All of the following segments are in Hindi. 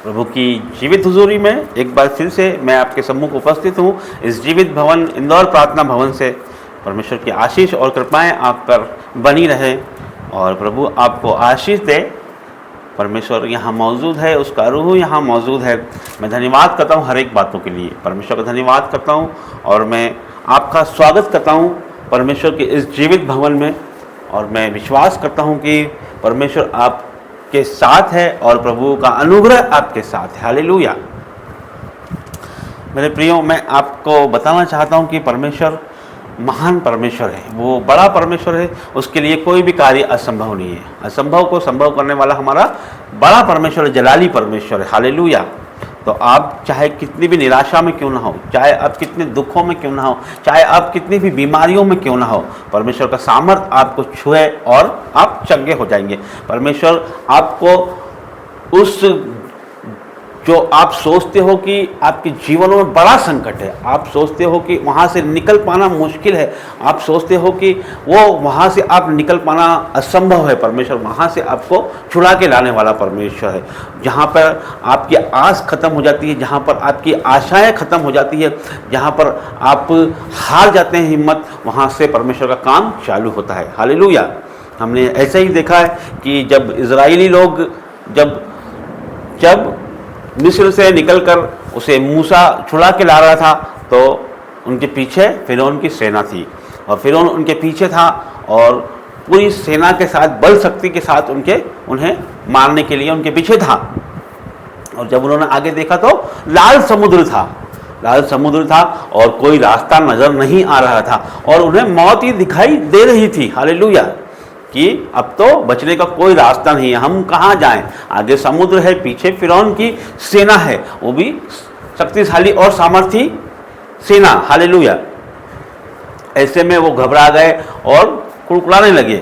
प्रभु की जीवित हुजूरी में एक बार फिर से मैं आपके सम्मुख उपस्थित हूँ इस जीवित भवन इंदौर प्रार्थना भवन से। परमेश्वर की आशीष और कृपाएं आप पर बनी रहें और प्रभु आपको आशीष दे। परमेश्वर यहाँ मौजूद है, उसका रूह यहाँ मौजूद है। मैं धन्यवाद करता हूँ हर एक बातों के लिए, परमेश्वर का धन्यवाद करता हूँ और मैं आपका स्वागत करता हूँ परमेश्वर के इस जीवित भवन में। और मैं विश्वास करता हूँ कि परमेश्वर आपके साथ है और प्रभु का अनुग्रह आपके साथ है। हालेलुया। मेरे प्रियो, मैं आपको बताना चाहता हूँ कि परमेश्वर महान परमेश्वर है, वो बड़ा परमेश्वर है, उसके लिए कोई भी कार्य असंभव नहीं है। असंभव को संभव करने वाला हमारा बड़ा परमेश्वर है, जलाली परमेश्वर है। हालेलुया। तो आप चाहे कितनी भी निराशा में क्यों ना हो, चाहे आप कितने दुखों में क्यों ना हो, चाहे आप कितनी भी बीमारियों में क्यों ना हो, परमेश्वर का सामर्थ आपको छुए और आप चंगे हो जाएंगे। परमेश्वर आपको उस जो आप सोचते हो कि आपके जीवनों में बड़ा संकट है, आप सोचते हो कि वहाँ से निकल पाना मुश्किल है, आप सोचते हो कि वो वहाँ से आप निकल पाना असंभव है, परमेश्वर वहाँ से आपको छुड़ा के लाने वाला परमेश्वर है। जहाँ पर आपकी आस खत्म हो जाती है, जहाँ पर आपकी आशाएं खत्म हो जाती है, जहाँ पर आप हार जाते हैं हिम्मत, वहाँ से परमेश्वर का काम चालू होता है। हालेलुया। हमने ऐसा ही देखा है कि जब इजरायली लोग जब मिस्र से निकलकर उसे मूसा छुड़ा के ला रहा था तो उनके पीछे फिरौन की सेना थी और फिरौन उनके पीछे था और पूरी सेना के साथ, बल शक्ति के साथ उन्हें मारने के लिए उनके पीछे था। और जब उन्होंने आगे देखा तो लाल समुद्र था और कोई रास्ता नजर नहीं आ रहा था और उन्हें मौत ही दिखाई दे रही थी। हालेलुया। कि अब तो बचने का कोई रास्ता नहीं है, हम कहाँ जाएं। आगे समुद्र है, पीछे फिरौन की सेना है, वो भी शक्तिशाली और सामर्थी सेना। हालेलुया। ऐसे में वो घबरा गए और कुड़कुड़ाने लगे।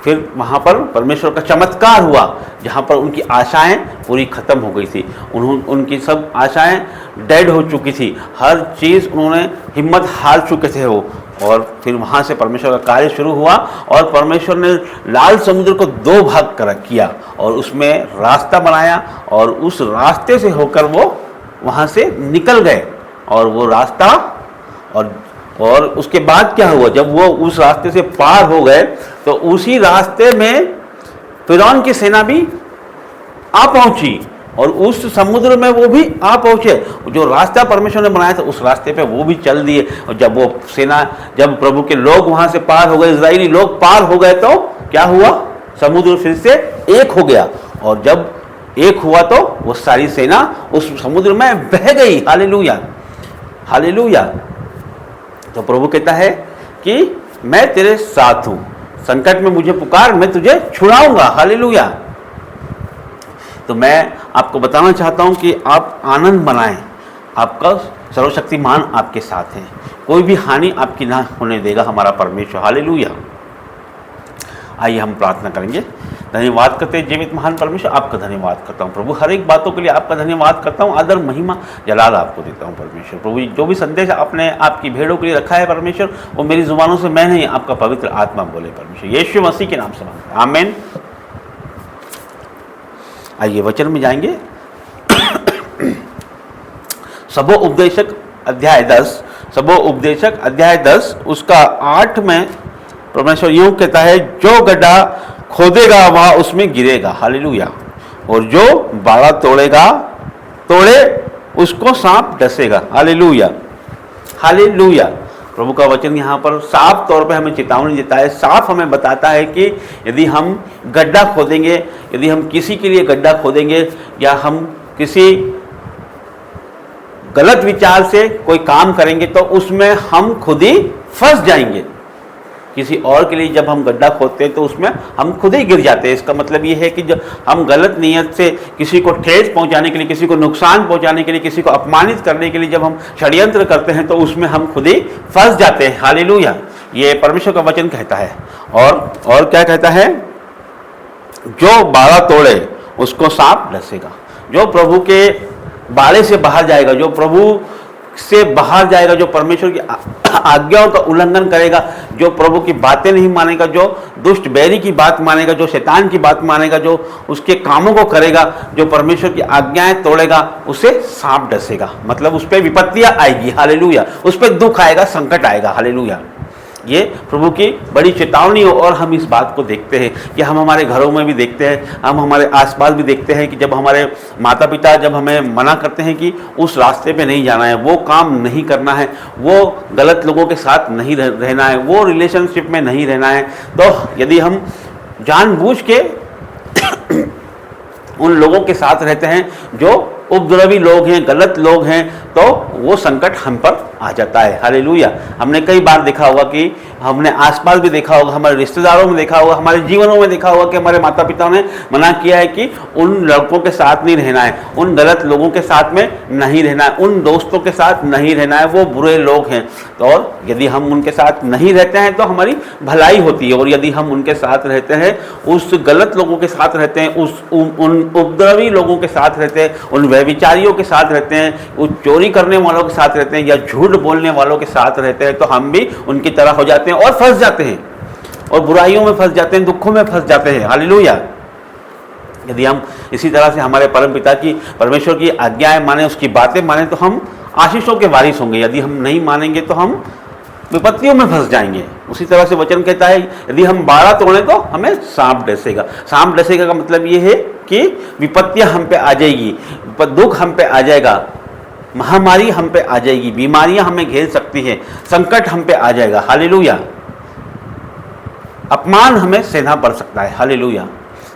फिर वहाँ पर परमेश्वर का चमत्कार हुआ, जहाँ पर उनकी आशाएं पूरी खत्म हो गई थी। उनकी सब आशाएं डेड हो चुकी थी, हर चीज़ उन्होंने हिम्मत हार चुके थे वो। और फिर वहाँ से परमेश्वर का कार्य शुरू हुआ और परमेश्वर ने लाल समुद्र को दो भाग कर किया और उसमें रास्ता बनाया और उस रास्ते से होकर वो वहाँ से निकल गए। और वो रास्ता और उसके बाद क्या हुआ, जब वो उस रास्ते से पार हो गए तो उसी रास्ते में फिरौन की सेना भी आ पहुंची और उस समुद्र में वो भी आ पहुंचे। जो रास्ता परमेश्वर ने बनाया था उस रास्ते पे वो भी चल दिए। और जब प्रभु के लोग वहां से पार हो गए, इजरायली लोग पार हो गए, तो क्या हुआ, समुद्र फिर से एक हो गया। और जब एक हुआ तो वो सारी सेना उस समुद्र में बह गई। हालेलुया। हालेलुया। तो प्रभु कहता है कि मैं तेरे साथ हूं, संकट में मुझे पुकार, मैं तुझे छुड़ाऊंगा। हालेलुया। तो मैं आपको बताना चाहता हूं कि आप आनंद मनाएं, आपका सर्वशक्तिमान आपके साथ है, कोई भी हानि आपकी ना होने देगा हमारा परमेश्वर। हालेलुया। आइए हम प्रार्थना करेंगे। धन्यवाद करते हैं जीवित महान परमेश्वर, आपका धन्यवाद करता हूँ प्रभु, हर एक बातों के लिए आपका धन्यवाद करता हूँ। आदर महिमा जलाल आपको देता हूँ परमेश्वर। प्रभु जो भी संदेश आपने आपकी भेड़ों के लिए रखा है परमेश्वर, वो मेरी जुबानों से मैं नहीं, आपका पवित्र आत्मा बोले परमेश्वर, यीशु मसीह के नाम से मांगते हैं, आमीन। आइए वचन में जाएंगे। सबो उपदेशक अध्याय 10 उसका 8 में परमेश्वर यूं कहता है, जो गड्ढा खोदेगा वह उसमें गिरेगा। हालेलुया। और जो बाड़ा तोड़े उसको सांप डसेगा। हालेलुया। हालेलुया। प्रभु का वचन यहाँ पर साफ तौर पे हमें चेतावनी देता है, साफ हमें बताता है कि यदि हम गड्ढा खोदेंगे, यदि हम किसी के लिए गड्ढा खोदेंगे या हम किसी गलत विचार से कोई काम करेंगे तो उसमें हम खुद ही फंस जाएंगे। किसी और के लिए जब हम गड्ढा खोदते हैं तो उसमें हम खुद ही गिर जाते हैं। इसका मतलब ये है कि जब हम गलत नीयत से किसी को ठेस पहुंचाने के लिए, किसी को नुकसान पहुंचाने के लिए, किसी को अपमानित करने के लिए जब हम षड्यंत्र करते हैं तो उसमें हम खुद ही फंस जाते हैं। हालेलुया। ये परमेश्वर का वचन कहता है। और क्या कहता है, जो बाड़ा तोड़े उसको सांप डसेगा। जो प्रभु के बाड़े से बाहर जाएगा, जो प्रभु से बाहर जाएगा, जो परमेश्वर की आज्ञाओं का उल्लंघन करेगा, जो प्रभु की बातें नहीं मानेगा, जो दुष्ट बैरी की बात मानेगा, जो शैतान की बात मानेगा, जो उसके कामों को करेगा, जो परमेश्वर की आज्ञाएं तोड़ेगा, उसे सांप डसेगा। मतलब उस पर विपत्तियां आएगी, हालेलुया, उस पर दुख आएगा, संकट आएगा, हालेलुया। ये प्रभु की बड़ी चेतावनी हो। और हम इस बात को देखते हैं कि हम हमारे घरों में भी देखते हैं, हम हमारे आसपास भी देखते हैं कि जब हमारे माता पिता जब हमें मना करते हैं कि उस रास्ते पे नहीं जाना है, वो काम नहीं करना है, वो गलत लोगों के साथ नहीं रहना है, वो रिलेशनशिप में नहीं रहना है, तो यदि हम जानबूझ के उन लोगों के साथ रहते हैं जो उपद्रवी लोग हैं, गलत लोग हैं, तो वो संकट हम पर आ जाता है, हालेलुया। हमने कई बार देखा होगा कि हमने आसपास भी देखा होगा, हमारे रिश्तेदारों में देखा होगा, हमारे जीवनों में देखा होगा कि हमारे माता पिता ने मना किया है कि उन लड़कों के साथ नहीं रहना है, उन गलत लोगों के साथ में नहीं रहना है, उन दोस्तों के साथ नहीं रहना है, वो बुरे लोग हैं। तो और यदि हम उनके साथ नहीं रहते हैं तो हमारी भलाई होती है, और यदि हम उनके साथ रहते हैं, उस गलत लोगों के साथ रहते हैं, उन उपद्रवी लोगों के साथ रहते हैं, उन व्यभिचारियों के साथ रहते हैं, उस चोरी करने वालों के साथ रहते हैं, या झूठ बोलने वालों के साथ रहते हैं, तो हम भी उनकी तरह हो जाते हैं और फंस जाते हैं, और बुराइयों में फंस जाते हैं, दुखों में फंस जाते हैं, हालेलुया। यदि हम इसी तरह से हमारे परम पिता की, परमेश्वर की आज्ञाएं माने, उसकी बातें माने, तो हम आशीषों के वारिस होंगे। यदि हम नहीं मानेंगे तो हम विपत्तियों में फंस जाएंगे। उसी तरह से वचन कहता है यदि हम बाड़ा तोड़ें तो हमें सांप डसेगा। सांप डसेगा का मतलब ये है कि विपत्तियां हम पे आ जाएगी, दुख हम पे आ जाएगा, महामारी हम पे आ जाएगी, बीमारियां हमें घेर सकती हैं, संकट हम पे आ जाएगा, हालेलुया। अपमान हमें सहना पड़ सकता है, हालेलुया।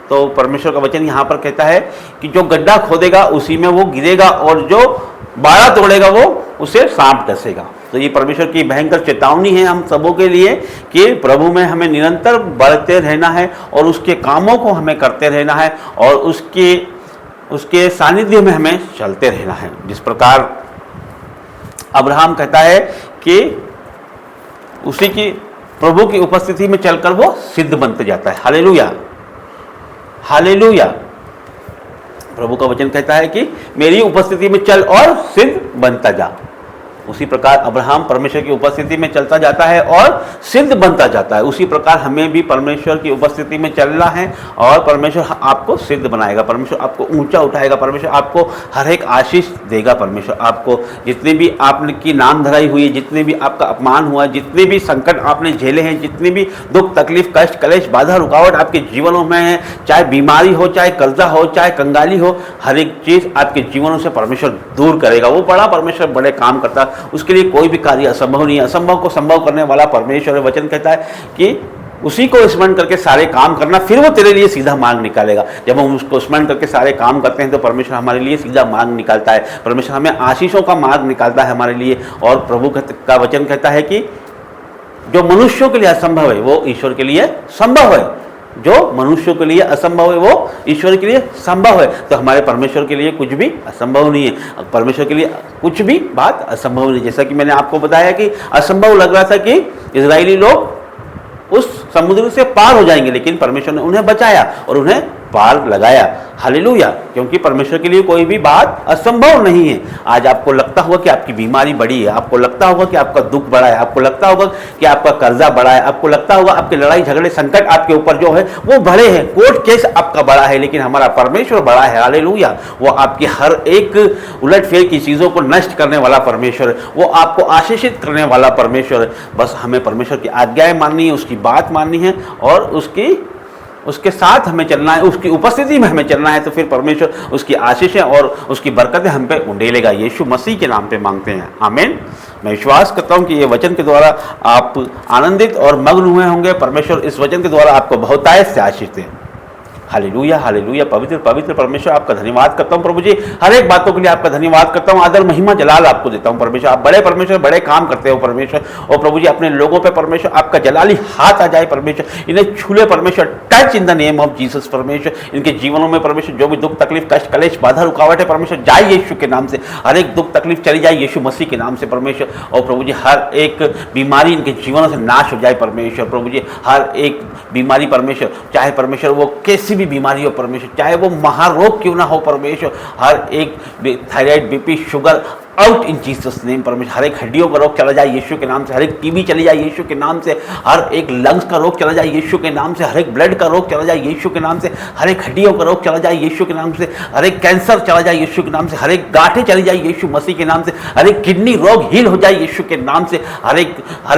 तो परमेश्वर का वचन यहाँ पर कहता है कि जो गड्ढा खोदेगा उसी में वो गिरेगा, और जो बाड़ा तोड़ेगा वो उसे सांप डसेगा। तो ये परमेश्वर की भयंकर चेतावनी है हम सबों के लिए कि प्रभु में हमें निरंतर बढ़ते रहना है, और उसके कामों को हमें करते रहना है, और उसके सानिध्य में हमें चलते रहना है। जिस प्रकार अब्राहम कहता है कि उसी की प्रभु की उपस्थिति में चलकर वो सिद्ध बनते जाता है, हालेलुया, हालेलुया। प्रभु का वचन कहता है कि मेरी उपस्थिति में चल और सिद्ध बनता जा। उसी प्रकार अब्राहम परमेश्वर की उपस्थिति में चलता जाता है और सिद्ध बनता जाता है। उसी प्रकार हमें भी परमेश्वर की उपस्थिति में चलना है, और परमेश्वर आपको सिद्ध बनाएगा, परमेश्वर आपको ऊंचा उठाएगा, परमेश्वर आपको हर एक आशीष देगा। परमेश्वर आपको जितने भी आपकी नाम धराई हुई है, जितने भी आपका अपमान हुआ, जितने भी संकट आपने झेले हैं, जितने भी दुख तकलीफ कष्ट कलेश बाधा रुकावट आपके जीवनों में है, चाहे बीमारी हो, चाहे कर्जा हो, चाहे कंगाली हो, हर एक चीज आपके जीवनों से परमेश्वर दूर करेगा। वो बड़ा परमेश्वर बड़े काम करता, उसके लिए कोई भी कार्य असंभव नहीं है। असंभव को संभव करने वाला परमेश्वर। वचन कहता है कि उसी को स्मरण करके सारे काम करना, फिर वो तेरे लिए सीधा मार्ग निकालेगा। जब हम उसको स्मरण करके सारे काम करते हैं तो परमेश्वर हमारे लिए सीधा मार्ग निकालता है, परमेश्वर हमें आशीषों का मार्ग निकालता है हमारे लिए। और प्रभु का वचन कहता है कि जो मनुष्यों के लिए असंभव है वो ईश्वर के लिए संभव है, जो मनुष्यों के लिए असंभव है वो ईश्वर के लिए संभव है। तो हमारे परमेश्वर के लिए कुछ भी असंभव नहीं है, परमेश्वर के लिए कुछ भी बात असंभव नहीं। जैसा कि मैंने आपको बताया कि असंभव लग रहा था कि इजरायली लोग उस समुद्र से पार हो जाएंगे, लेकिन परमेश्वर ने उन्हें बचाया और उन्हें पार लगाया, हालेलुया। क्योंकि परमेश्वर के लिए कोई भी बात असंभव नहीं है। आज आपको लगता होगा कि आपकी बीमारी बड़ी है, आपको लगता होगा कि आपका दुख बड़ा है, आपको लगता होगा कि आपका कर्जा बड़ा है, आपको लगता होगा आपके लड़ाई झगड़े संकट आपके ऊपर जो है वो बड़े हैं, कोर्ट केस आपका बड़ा है, लेकिन हमारा परमेश्वर बड़ा है, हालेलुया। वो आपकी हर एक उलटफेर की चीजों को नष्ट करने वाला परमेश्वर है, वो आपको आशीषित करने वाला परमेश्वर है। बस हमें परमेश्वर की आज्ञाएं माननी है, उसकी बात माननी है, और उसके साथ हमें चलना है, उसकी उपस्थिति में हमें चलना है। तो फिर परमेश्वर उसकी आशीषें और उसकी बरकतें हम पे उंडेलेगा। यीशु मसीह के नाम पे मांगते हैं, आमीन। मैं विश्वास करता हूँ कि ये वचन के द्वारा आप आनंदित और मग्न हुए होंगे। परमेश्वर इस वचन के द्वारा आपको बहुतायत से आशीष दें, हालेलुया, हालेलुया। पवित्र पवित्र परमेश्वर आपका धन्यवाद करता हूँ प्रभु जी, हर एक बातों के लिए आपका धन्यवाद करता हूँ। आदर महिमा जलाल आपको देता हूँ परमेश्वर। आप बड़े परमेश्वर, बड़े काम करते हो परमेश्वर। और प्रभु जी अपने लोगों पे परमेश्वर आपका जलाली हाथ आ जाए परमेश्वर, इन्हें छूले परमेश्वर, touch in the name of Jesus परमेश्वर। इनके जीवनों में परमेश्वर जो भी दुख तकलीफ कष्ट कलेश बाधा रुकावट है परमेश्वर, जाए यीशु के नाम से। हर एक दुख तकलीफ चली जाए यीशु मसीह के नाम से परमेश्वर। और प्रभु जी हर एक बीमारी इनके जीवनों से नाश हो जाए परमेश्वर। प्रभु जी हर एक बीमारी परमेश्वर, चाहे परमेश्वर वो कैसी भी बीमारी हो परमेश्वर, चाहे वो महारोग क्यों ना हो परमेश्वर, हर एक thyroid BP sugar out in Jesus name परमेश्वर। हर एक हड्डियों का रोग चला जाए यीशु के नाम से, हर एक टीबी चली जाए यीशु के नाम से, हर एक लंग्स का रोग चला जाए यीशु के नाम से, हर एक ब्लड का रोग चला जाए यीशु के नाम से, हर एक हड्डियों का रोग चला जाए यीशु के नाम से, हर एक कैंसर चला जाए यीशु के नाम से, हर एक गांठें चली जाए यीशु मसीह के नाम से, हर एक किडनी रोग हील हो जाए यीशु के नाम से, हर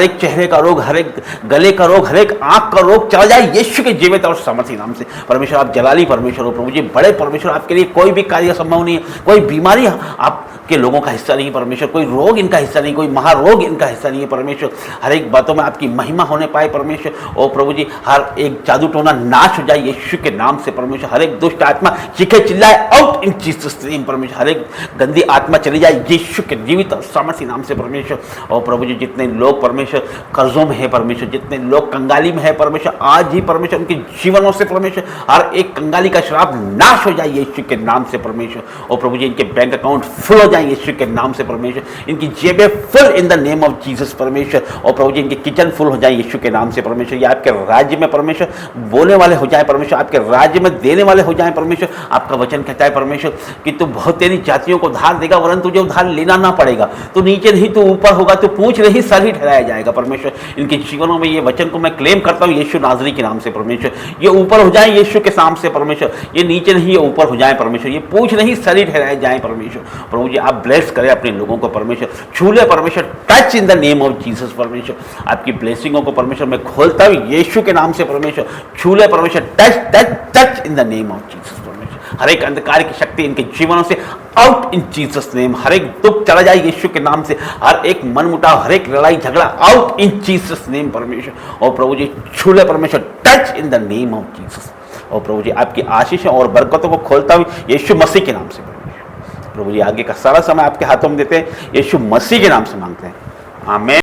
एक चेहरे का रोग, हर एक गले का रोग, हर एक आंख का रोग चला जाए यीशु के जीवित और सामर्थी नाम से। परमेश्वर आप जलाली परमेश्वर हो प्रभु जी, बड़े परमेश्वर, आपके लिए कोई भी कार्य संभव नहीं है, कोई बीमारी आपके लोगों का हिस्सा नहीं है परमेश्वर, कोई रोग इनका हिस्सा नहीं, कोई महारोग इनका हिस्सा नहीं है परमेश्वर। हर एक बातों में आपकी महिमा होने पाए परमेश्वर। ओ प्रभु जी, हर एक जादू टोना नाश हो जाए यीशु के नाम से परमेश्वर। हर एक दुष्ट आत्मा चीखे चिल्लाए आउट इन जीसस नेम परमेश्वर। हर एक गंदी आत्मा चली जाए यीशु के जीवित और सामर्थी नाम से परमेश्वर। और प्रभु जी, जितने लोग परमेश्वर कर्जों में है परमेश्वर, जितने लोग कंगाली में है परमेश्वर, आज ही परमेश्वर उनके जीवनों से परमेश्वर हर एक कंगाली का श्राप नाश हो जाए यीशु के नाम से परमेश्वर। और प्रभु जी, इनके बैंक अकाउंट फुल हो जाए यीशु के नाम से परमेश्वर, इनकी जेबें full in the name of Jesus परमेश्वर। और प्रभु जी, इनके किचन फुल हो जाए यीशु के नाम से परमेश्वर। ये आपके राज्य में परमेश्वर बोलने वाले हो जाए परमेश्वर, आपके राज्य में देने वाले हो जाए परमेश्वर। आपका वचन कहता है परमेश्वर कि तू बहुत तेरी जातियों को उधार देगा, वरन तुझे उधार लेना ना पड़ेगा। तो नीचे नहीं तो ऊपर होगा, तो पूछ नहीं सर ही ठहराया जाएगा परमेश्वर। इनके जीवनों में ये वचन को मैं क्लेम करता हूँ यीशु नाजरी के नाम से परमेश्वर। ये ऊपर हो जाए यीशु के नाम से परमेश्वर, ये नीचे नहीं, ये ऊपर हो जाए परमेश्वर, ये पूछ नहीं सर ही ठहराए जाए परमेश्वर। प्रभु जी, आप ब्लेस करें अपने लोगों को परमेश्वर, छू ले परमेश्वर, touch in the name of Jesus परमेश्वर। आपकी ब्लेसिंगों को परमेश्वर मैं खोलता हूँ यीशु के नाम से परमेश्वर, छू ले परमेश्वर, touch touch touch in the name of Jesus परमेश्वर। हर एक अंधकार की शक्ति इनके जीवनों से आउट इन जीसस नेम। हर एक दुख चला जाए यीशु के नाम से, हर एक मनमुटाव, हर एक लड़ाई झगड़ा आउट इन जीसस नेम परमेश्वर। और प्रभु जी, छू ले परमेश्वर, touch in the name of Jesus. और प्रभु जी, आपकी आशीषों और बरकतों को खोलता हूँ यीशु मसीह के नाम से परमेश्वर। प्रभु जी, आगे का सारा समय आपके हाथों में देते हैं, यीशु मसीह के नाम से मांगते हैं, आमीन।